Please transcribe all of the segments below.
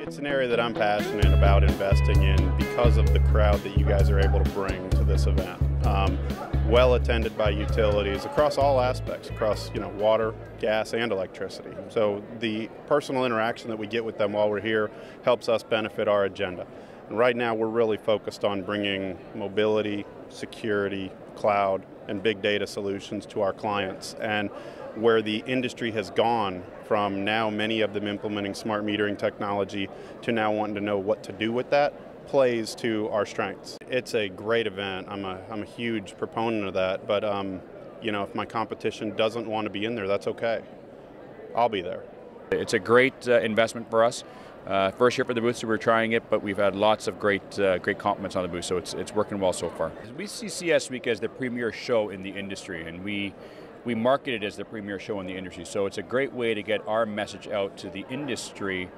It's an area that I'm passionate about investing in because of the crowd that you guys are able to bring to this event. Well attended by utilities across all aspects, across water, gas, and electricity. So the personal interaction that we get with them while we're here helps us benefit our agenda. And right now we're really focused on bringing mobility, security, cloud, and big data solutions to our clients. And where the industry has gone from now many of them implementing smart metering technology to now wanting to know what to do with that plays to our strengths. It's a great event. I'm a huge proponent of that, but if my competition doesn't want to be in there, that's okay. I'll be there. It's a great investment for us. First year for the booth, so we're trying it, but we've had lots of great compliments on the booth, so it's working well so far. We see CS Week as the premier show in the industry, and we market it as the premier show in the industry. So it's a great way to get our message out to the industry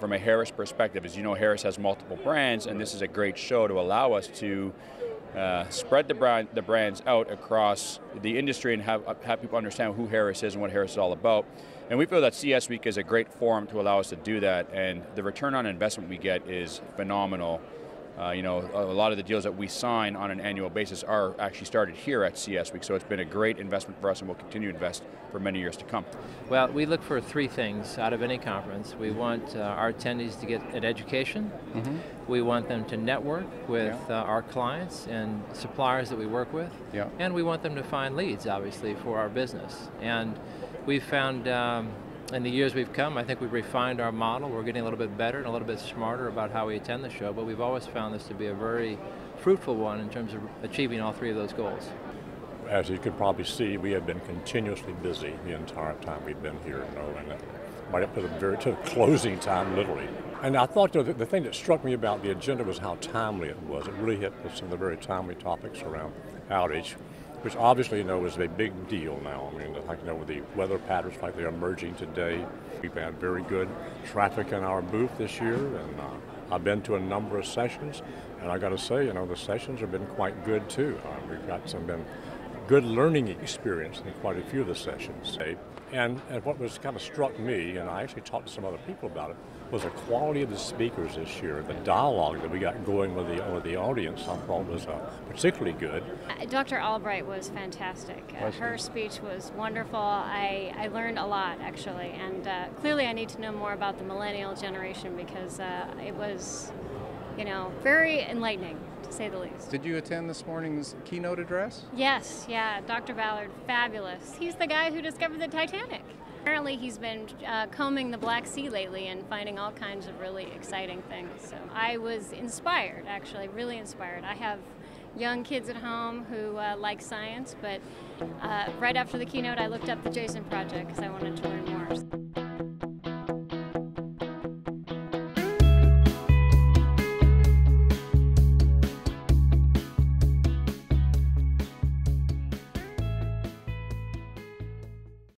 from a Harris perspective. As you know, Harris has multiple brands, and this is a great show to allow us to spread the brands out across the industry and have people understand who Harris is and what Harris is all about. And we feel that CS Week is a great forum to allow us to do that, and the return on investment we get is phenomenal. A lot of the deals that we sign on an annual basis are actually started here at CS Week, so it's been a great investment for us, and we'll continue to invest for many years to come. Well, we look for three things out of any conference. We want our attendees to get an education. Mm-hmm. We want them to network with our clients and suppliers that we work with. Yeah. And we want them to find leads, obviously, for our business. And we've found in the years we've come, I think we've refined our model. We're getting a little bit better and a little bit smarter about how we attend the show, but we've always found this to be a very fruitful one in terms of achieving all three of those goals. As you could probably see, we have been continuously busy the entire time we've been here, and right up to the closing time, literally. And I thought the thing that struck me about the agenda was how timely it was. It really hit some of the very timely topics around outage, which obviously is a big deal now. I mean, with the weather patterns like they're emerging today, we've had very good traffic in our booth this year, and I've been to a number of sessions, and I got to say, the sessions have been quite good too. We've got been good learning experience in quite a few of the sessions. And what was kind of struck me, and I actually talked to some other people about it, was the quality of the speakers this year. The dialogue that we got going with the audience, I thought was particularly good. Dr. Albright was fantastic. Her speech was wonderful. I learned a lot, actually, and clearly I need to know more about the millennial generation because it was, very enlightening, to say the least. Did you attend this morning's keynote address? Yes, yeah, Dr. Ballard, fabulous. He's the guy who discovered the Titanic. Apparently he's been combing the Black Sea lately and finding all kinds of really exciting things. So I was inspired, actually, really inspired. I have young kids at home who like science, but right after the keynote I looked up the Jason Project because I wanted to learn more.